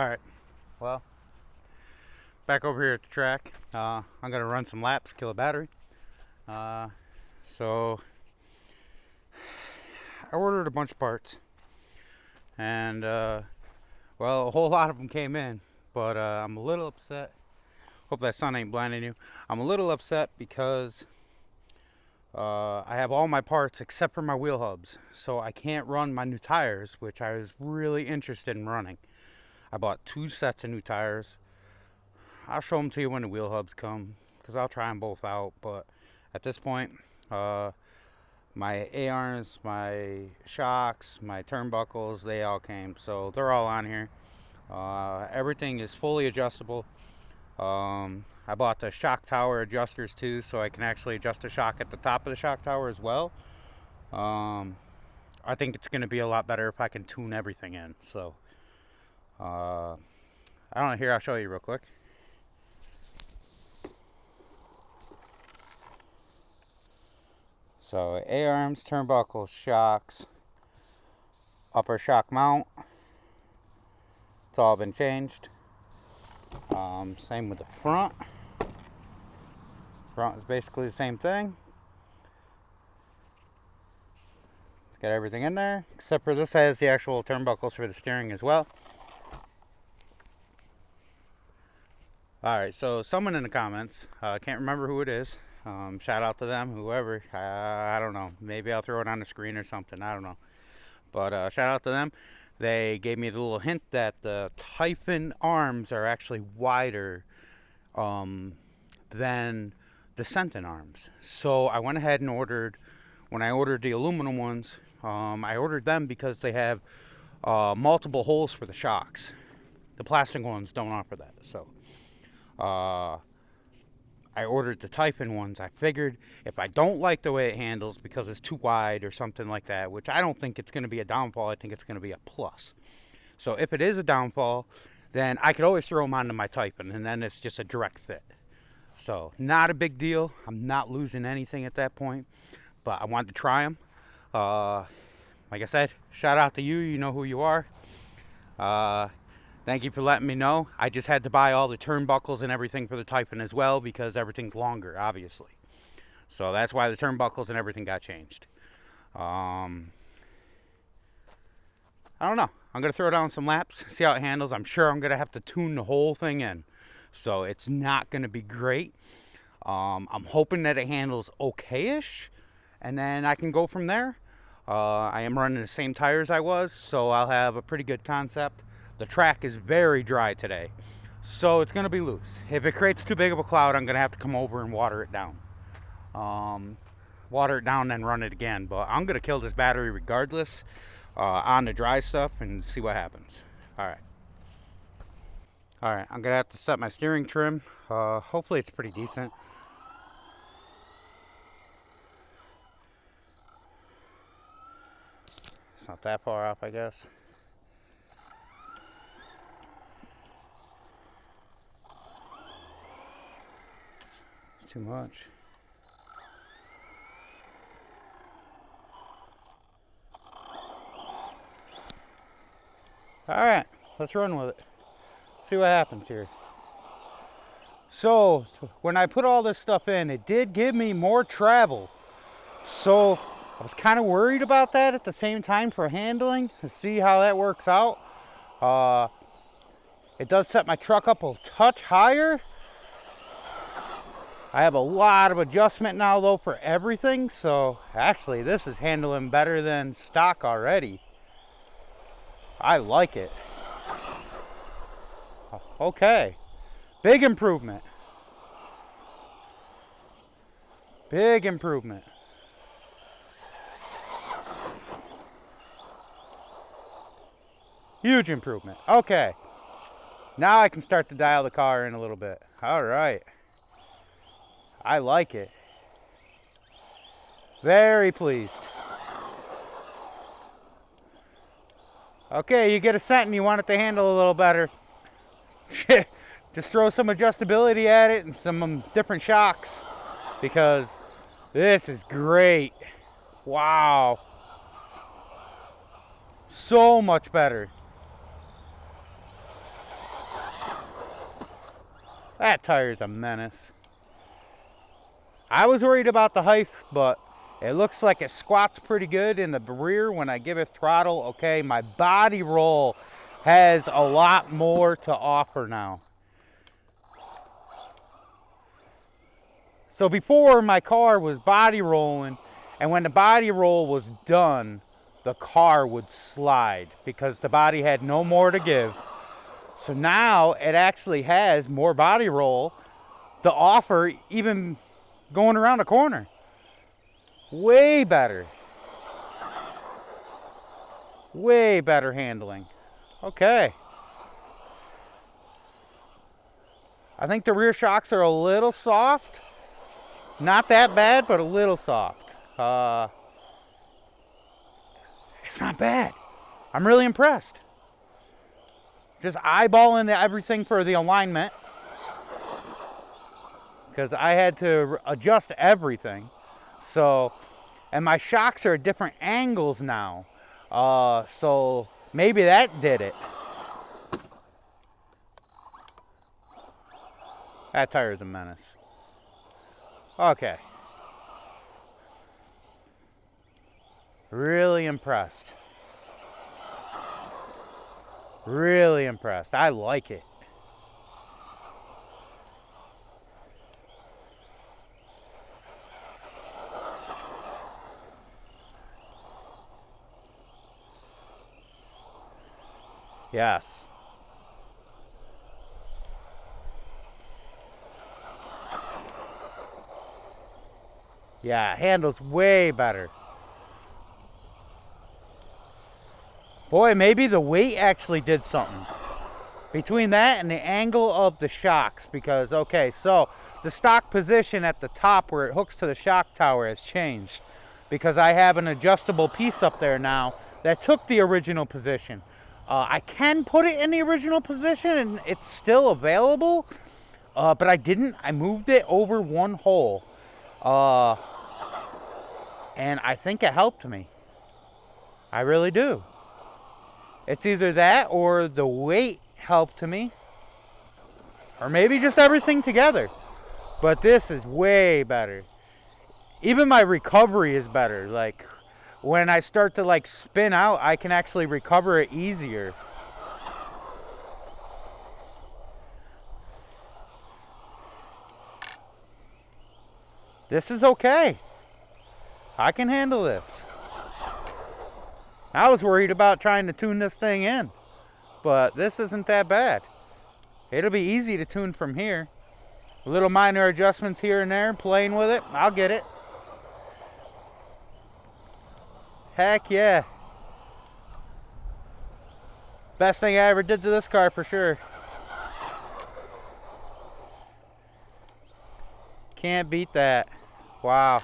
Alright, well, back over here at the track. I'm going to run some laps, kill a battery. So, I ordered a bunch of parts. And, well, a whole lot of them came in. But I'm a little upset. Hope that sun ain't blinding you. I'm a little upset because I have all my parts except for my wheel hubs. So I can't run my new tires, which I was really interested in running. I bought 2 sets of new tires. I'll show them to you when the wheel hubs come, because I'll try them both out. But at this point, my A-arms, my shocks, my turnbuckles, they all came. So they're all on here. Everything is fully adjustable. I bought the shock tower adjusters too, so I can actually adjust the shock at the top of the shock tower as well. I think it's going to be a lot better if I can tune everything in. So I don't know, here I'll show you real quick. So A-arms, turnbuckles, shocks, upper shock mount, it's all been changed. Same with the front. Front is basically the same thing. Let's get everything in there, except for this has the actual turnbuckles for the steering as well. Alright, so someone in the comments, can't remember who it is, shout out to them, whoever, I don't know, maybe I'll throw it on the screen or something, I don't know, but shout out to them. They gave me the little hint that the Typhon arms are actually wider than the Senton arms, so I went ahead and ordered, when I ordered the aluminum ones, I ordered them because they have multiple holes for the shocks. The plastic ones don't offer that, so I ordered the Typhon ones. I figured if I don't like the way it handles because it's too wide or something like that, which I don't think it's going to be a downfall, I think it's going to be a plus. So if it is a downfall, then I could always throw them onto my Typhon, and then it's just a direct fit. So not a big deal. I'm not losing anything at that point, but I wanted to try them. Like I said, shout out to you. You know who you are. Thank you for letting me know. I just had to buy all the turnbuckles and everything for the Typhon as well because everything's longer, obviously. So that's why the turnbuckles and everything got changed. I don't know. I'm going to throw down some laps, see how it handles. I'm sure I'm going to have to tune the whole thing in. So it's not going to be great. I'm hoping that it handles okay-ish, and then I can go from there. I am running the same tires I was, so I'll have a pretty good concept. The track is very dry today, so it's going to be loose. If it creates too big of a cloud, I'm going to have to come over and water it down. Water it down, then run it again. But I'm going to kill this battery regardless on the dry stuff and see what happens. Alright, I'm going to have to set my steering trim. Hopefully it's pretty decent. It's not that far off, I guess. Too much. Alright, let's run with it. See what happens here. So, when I put all this stuff in, it did give me more travel. So, I was kind of worried about that at the same time for handling, to see how that works out. It does set my truck up a touch higher. I have a lot of adjustment now though for everything, so actually this is handling better than stock already. I like it. Okay, big improvement. Big improvement. Huge improvement. Okay, now I can start to dial the car in a little bit. All right. I like it. Very pleased. Okay, you get a Senton, you want it to handle a little better. Just throw some adjustability at it and some different shocks, because this is great. Wow. So much better. That tire's a menace. I was worried about the height, but it looks like it squats pretty good in the rear when I give it throttle. Okay, my body roll has a lot more to offer now. So before, my car was body rolling, and when the body roll was done, the car would slide because the body had no more to give. So now it actually has more body roll to offer, even going around the corner. Way better. Way better handling. Okay. I think the rear shocks are a little soft. Not that bad, but a little soft. It's not bad. I'm really impressed. Just eyeballing everything for the alignment, because I had to adjust everything. So, and my shocks are at different angles now. So maybe that did it. That tire is a menace. Okay. Really impressed. Really impressed. I like it. Yes. Yeah, handles way better. Boy, maybe the weight actually did something. Between that and the angle of the shocks, because, okay, so the stock position at the top where it hooks to the shock tower has changed, because I have an adjustable piece up there now that took the original position. I can put it in the original position and it's still available, but I didn't. I moved it over one hole, and I think it helped me. I really do. It's either that or the weight helped me, or maybe just everything together. But this is way better. Even my recovery is better. Like, when I start to like spin out, I can actually recover it easier. This is okay. I can handle this. I was worried about trying to tune this thing in, but this isn't that bad. It'll be easy to tune from here. Little minor adjustments here and there, playing with it. I'll get it. Heck yeah. Best thing I ever did to this car for sure. Can't beat that. Wow.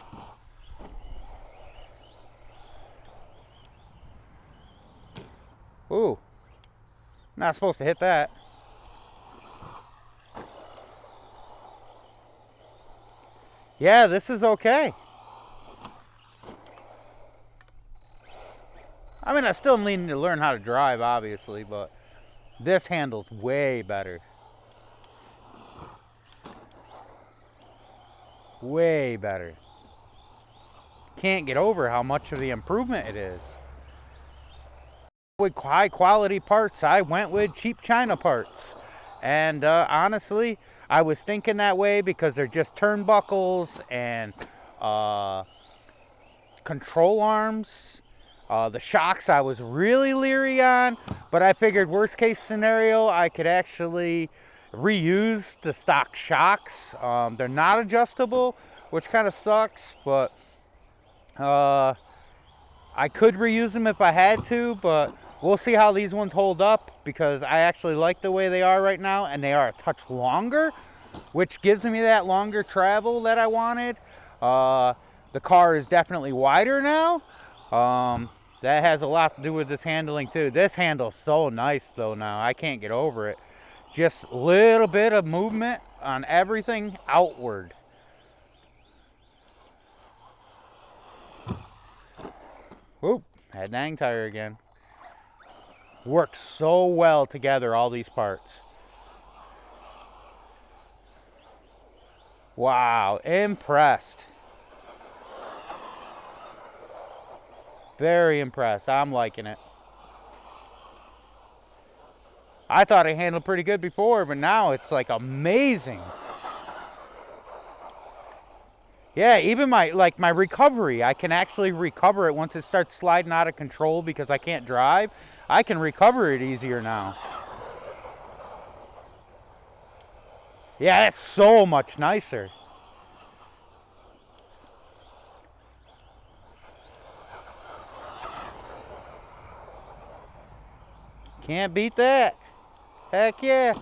Ooh. Not supposed to hit that. Yeah, this is okay. I mean, I still need to learn how to drive, obviously, but this handles way better. Way better. Can't get over how much of the improvement it is. With high quality parts, I went with cheap China parts. And honestly, I was thinking that way because they're just turnbuckles and control arms. The shocks I was really leery on, but I figured worst case scenario, I could actually reuse the stock shocks. They're not adjustable, which kind of sucks, but I could reuse them if I had to, but we'll see how these ones hold up, because I actually like the way they are right now, and they are a touch longer, which gives me that longer travel that I wanted. The car is definitely wider now. That has a lot to do with this handling too. This handles so nice though now. I can't get over it. Just a little bit of movement on everything outward. Whoop, that dang tire again. Works so well together, all these parts. Wow, impressed. Very impressed. I'm liking it. I thought it handled pretty good before, but now it's like amazing. Yeah, even my recovery, I can actually recover it once it starts sliding out of control because I can't drive. I can recover it easier now. Yeah, that's so much nicer. Can't beat that. Heck yeah.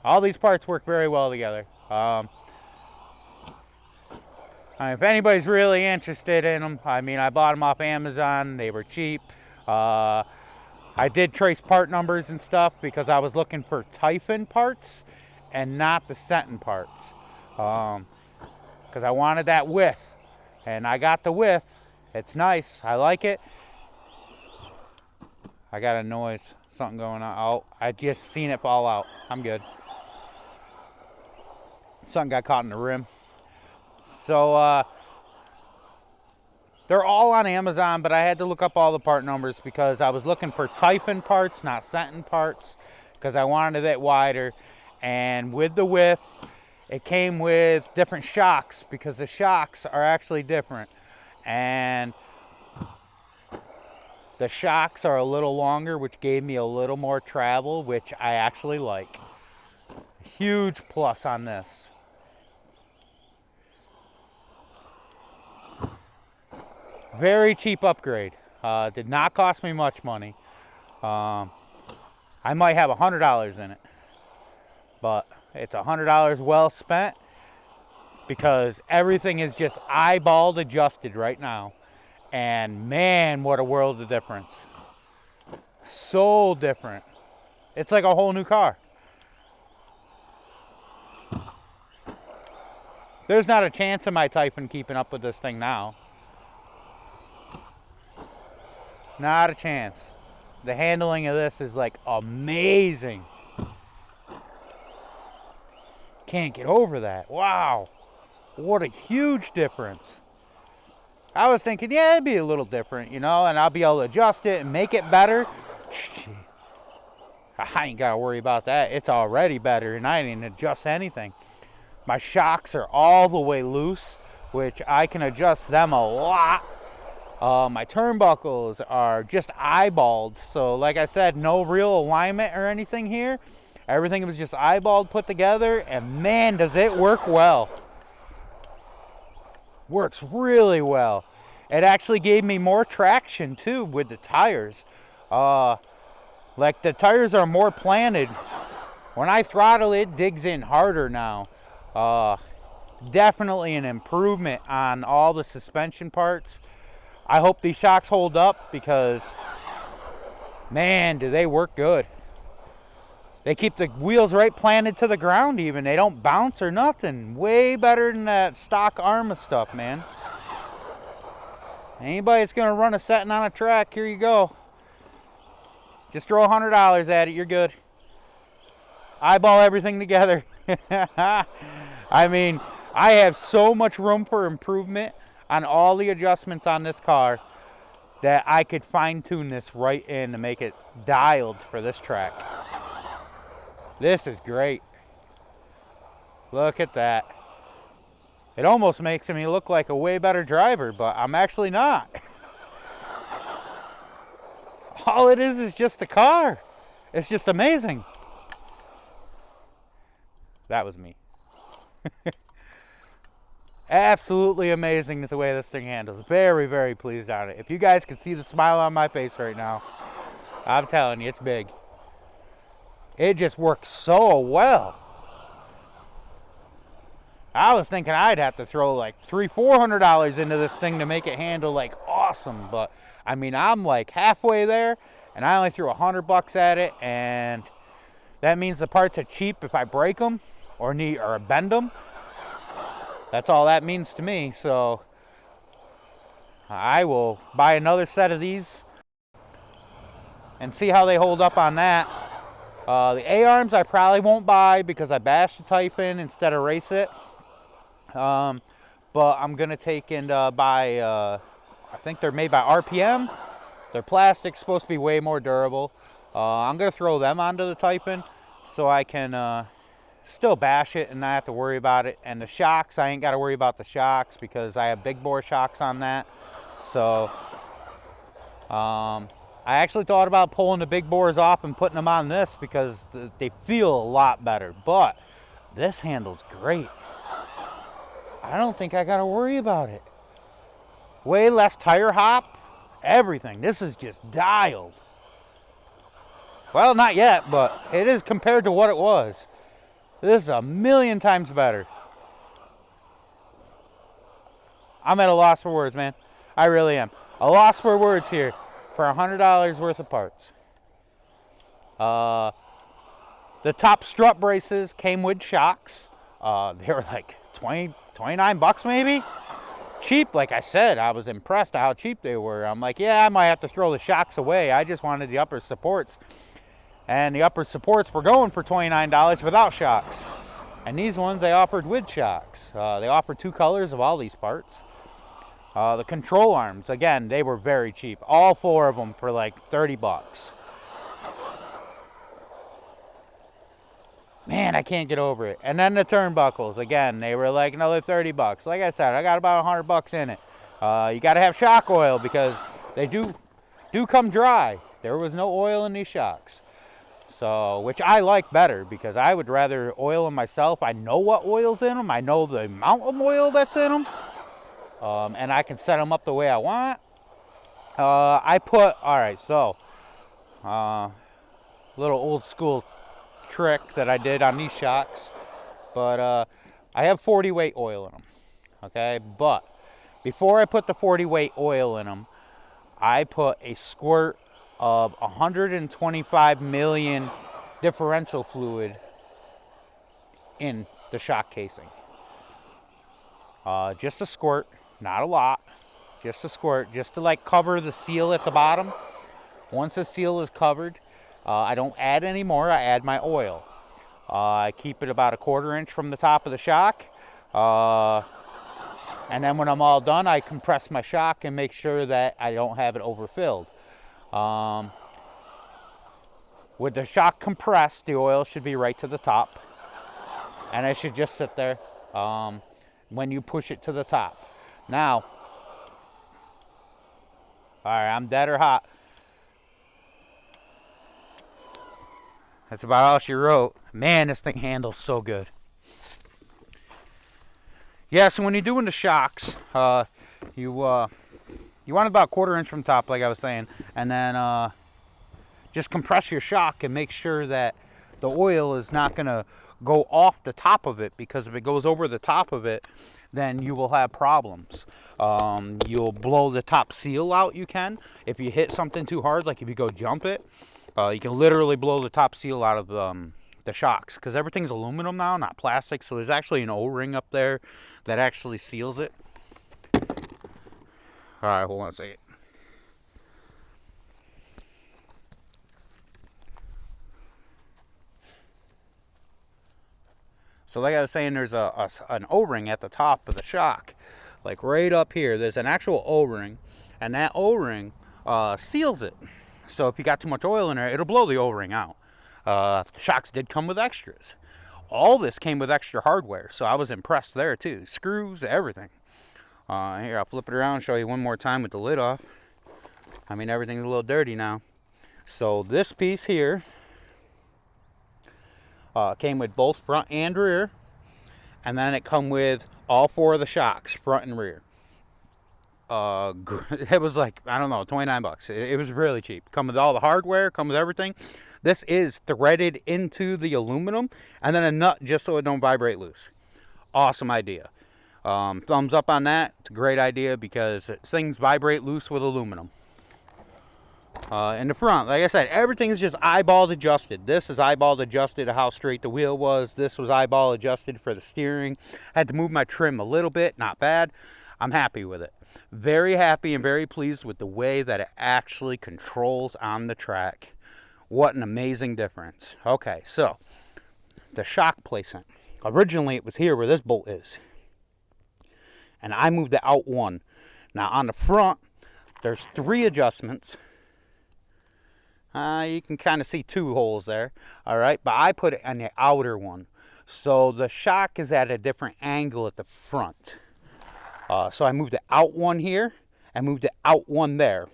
All these parts work very well together. If anybody's really interested in them, I mean, I bought them off Amazon. They were cheap. I did trace part numbers and stuff because I was looking for Typhon parts and not the Senton parts. Because I wanted that width. And I got the width. It's nice. I like it. I got a noise. Something going on. Oh, I just seen it fall out. I'm good. Something got caught in the rim. So, they're all on Amazon, but I had to look up all the part numbers because I was looking for Typhon parts, not Senton parts, because I wanted it wider. And with the width, it came with different shocks because the shocks are actually different. And the shocks are a little longer, which gave me a little more travel, which I actually like. Huge plus on this. Very cheap upgrade. Did not cost me much money. I might have $100 in it, but it's $100 well spent because everything is just eyeballed adjusted right now. And man, what a world of difference. So different. It's like a whole new car. There's not a chance of my Typhon keeping up with this thing now. Not a chance. The handling of this is like amazing. Can't get over that. Wow. What a huge difference. I was thinking, yeah, it'd be a little different, you know, and I'll be able to adjust it and make it better. I ain't got to worry about that. It's already better, and I didn't adjust anything. My shocks are all the way loose, which I can adjust them a lot. My turnbuckles are just eyeballed. So like I said, no real alignment or anything here. Everything was just eyeballed, put together, and man, does it work well. Works really well. It actually gave me more traction too with the tires. Like the tires are more planted. When I throttle, it digs in harder now. Definitely an improvement on all the suspension parts. I hope these shocks hold up because, man, do they work good. They keep the wheels right planted to the ground even. They don't bounce or nothing. Way better than that stock Arrma stuff, man. Anybody that's going to run a Senton on a track, here you go. Just throw $100 at it, you're good. Eyeball everything together. I mean, I have so much room for improvement on all the adjustments on this car that I could fine-tune this right in to make it dialed for this track. This is great. Look at that. It almost makes me look like a way better driver, but I'm actually not. All it is just a car. It's just amazing. That was me. Absolutely amazing the way this thing handles. Very, very pleased on it. If you guys can see the smile on my face right now, I'm telling you, it's big. It just works so well. I was thinking I'd have to throw like $300-400 into this thing to make it handle like awesome, but I mean, I'm like halfway there, and I only threw $100 at it, and that means the parts are cheap if I break them or bend them. That's all that means to me. So I will buy another set of these and see how they hold up on that. The A-arms I probably won't buy because I bashed the Typhon instead of race it. But I'm going to take and buy, I think they're made by RPM. Their plastic's supposed to be way more durable. I'm going to throw them onto the Typhon so I can still bash it and not have to worry about it. And the shocks, I ain't got to worry about the shocks because I have big bore shocks on that. So I actually thought about pulling the big bores off and putting them on this because they feel a lot better. But this handles great. I don't think I got to worry about it. Way less tire hop, everything. This is just dialed. Well, not yet, but it is compared to what it was. This is a million times better. I'm at a loss for words, man. I really am. A loss for words here for $100 worth of parts. The top strut braces came with shocks. They were like 29 bucks maybe. Cheap, like I said. I was impressed at how cheap they were. I'm like, yeah, I might have to throw the shocks away. I just wanted the upper supports. And the upper supports were going for $29 without shocks. And these ones they offered with shocks. They offered 2 colors of all these parts. The control arms, again, they were very cheap. All 4 of them for like 30 bucks. Man, I can't get over it. And then the turnbuckles, again, they were like another 30 bucks. Like I said, I got about 100 bucks in it. You got to have shock oil because they do come dry. There was no oil in these shocks. So, which I like better because I would rather oil them myself. I know what oil's in them. I know the amount of oil that's in them. And I can set them up the way I want. Little old school trick that I did on these shocks. But I have 40 weight oil in them. Okay, but before I put the 40 weight oil in them, I put a squirt of 125 million differential fluid in the shock casing. Just a squirt, not a lot, just a squirt, just to like cover the seal at the bottom. Once the seal is covered, I don't add any more, I add my oil. I keep it about a 1/4 inch from the top of the shock. And then when I'm all done, I compress my shock and make sure that I don't have it overfilled. With the shock compressed, the oil should be right to the top. And it should just sit there when you push it to the top. Now, alright, I'm dead or hot. That's about all she wrote. Man, this thing handles so good. Yeah, so when you're doing the shocks, you want about 1/4 inch from top, like I was saying, and then just compress your shock and make sure that the oil is not going to go off the top of it, because if it goes over the top of it, then you will have problems. You'll blow the top seal out. You can, if you hit something too hard, like if you go jump it, you can literally blow the top seal out of the shocks, because everything's aluminum now, not plastic. So there's actually an O-ring up there that actually seals it. All right, hold on a second. So like I was saying, there's an O-ring at the top of the shock, like right up here. There's an actual O-ring, and that O-ring seals it. So if you got too much oil in there, it'll blow the O-ring out. The shocks did come with extras. All this came with extra hardware, so I was impressed there too. Screws, everything. Here, I'll flip it around and show you one more time with the lid off. I mean, everything's a little dirty now. So this piece here came with both front and rear, and then it come with all 4 of the shocks, front and rear. It was like, I don't know, 29 bucks. It was really cheap. Come with all the hardware, come with everything. This is threaded into the aluminum, and then a nut just so it don't vibrate loose. Awesome idea. Thumbs up on that. It's a great idea because things vibrate loose with aluminum. In the front, like I said, everything is just eyeball adjusted. This is eyeball adjusted to how straight the wheel was. This was eyeball adjusted for the steering. Had to move my trim a little bit, not bad. I'm happy with it. Very happy and very pleased with the way that it actually controls on the track. What an amazing difference. Okay, so the shock placement. Originally it was here where this bolt is, and I moved it out one. Now on the front, there's 3 adjustments. You can kind of see 2 holes there. All right, but I put it on the outer one. So the shock is at a different angle at the front. So I moved it out one here. I moved it out one there.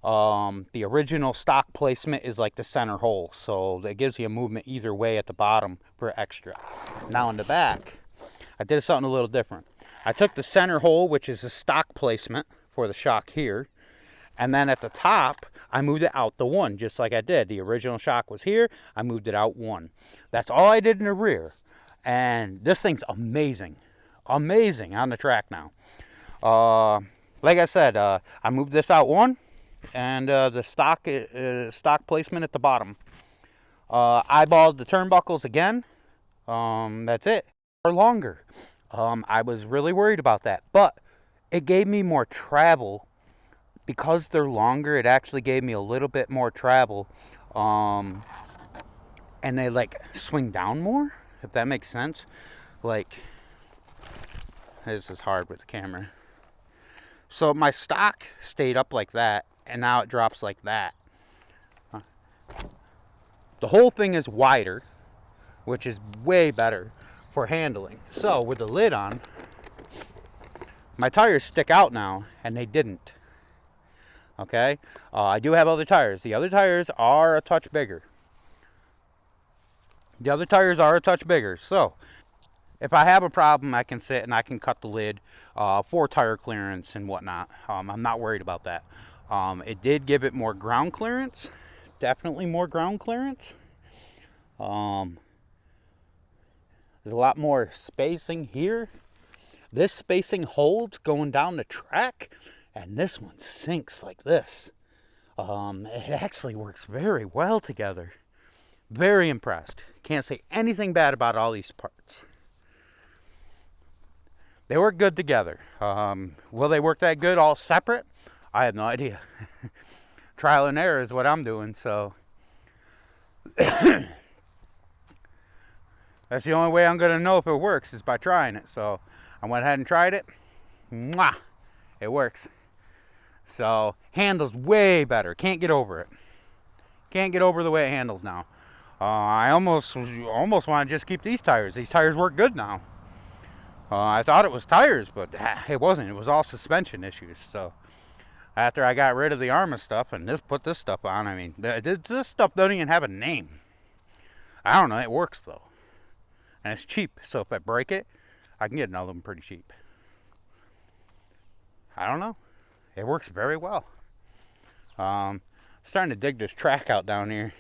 The original stock placement is like the center hole. So that gives you a movement either way at the bottom for extra. Now in the back, I did something a little different. I took the center hole, which is the stock placement for the shock here. And then at the top, I moved it out the one, just like I did. The original shock was here. I moved it out one. That's all I did in the rear. And this thing's amazing. Amazing on the track now. Like I said, I moved this out one. And the stock placement at the bottom. Eyeballed the turnbuckles again. That's it. Or longer. I was really worried about that. But it gave me more travel. Because they're longer, it actually gave me a little bit more travel. And they like swing down more, if that makes sense. Like, this is hard with the camera. So my stock stayed up like that, and now it drops like that. The whole thing is wider, which is way better for handling. So with the lid on, my tires stick out now, and they didn't. Okay, I do have other tires. The other tires are a touch bigger. So if I have a problem, I can sit and I can cut the lid for tire clearance and whatnot. I'm not worried about that. It did give it more ground clearance. Definitely more ground clearance. There's a lot more spacing here. This spacing holds going down the track. And this one sinks like this. It actually works very well together. Very impressed. Can't say anything bad about all these parts. They work good together. Will they work that good all separate? I have no idea. Trial and error is what I'm doing, so. That's the only way I'm going to know if it works is by trying it. So I went ahead and tried it. Mwah! It works. So, handles way better. Can't get over it. Can't get over the way it handles now. I almost want to just keep these tires. These tires work good now. I thought it was tires, but it wasn't. It was all suspension issues. So, after I got rid of the Arrma stuff and put this stuff on, I mean, this stuff doesn't even have a name. I don't know. It works, though. And it's cheap. So, if I break it, I can get another one pretty cheap. I don't know. It works very well. Starting to dig this track out down here.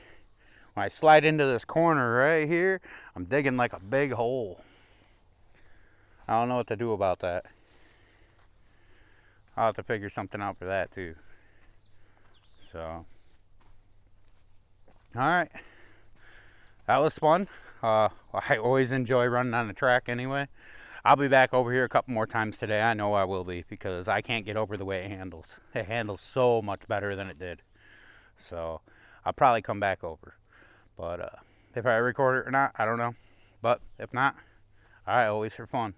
When I slide into this corner right here, I'm digging like a big hole. I don't know what to do about that. I'll have to figure something out for that too. So, alright. That was fun. I always enjoy running on the track anyway. I'll be back over here a couple more times today. I know I will be, because I can't get over the way it handles. It handles so much better than it did. So I'll probably come back over. But if I record it or not, I don't know. But if not, alright, always for fun.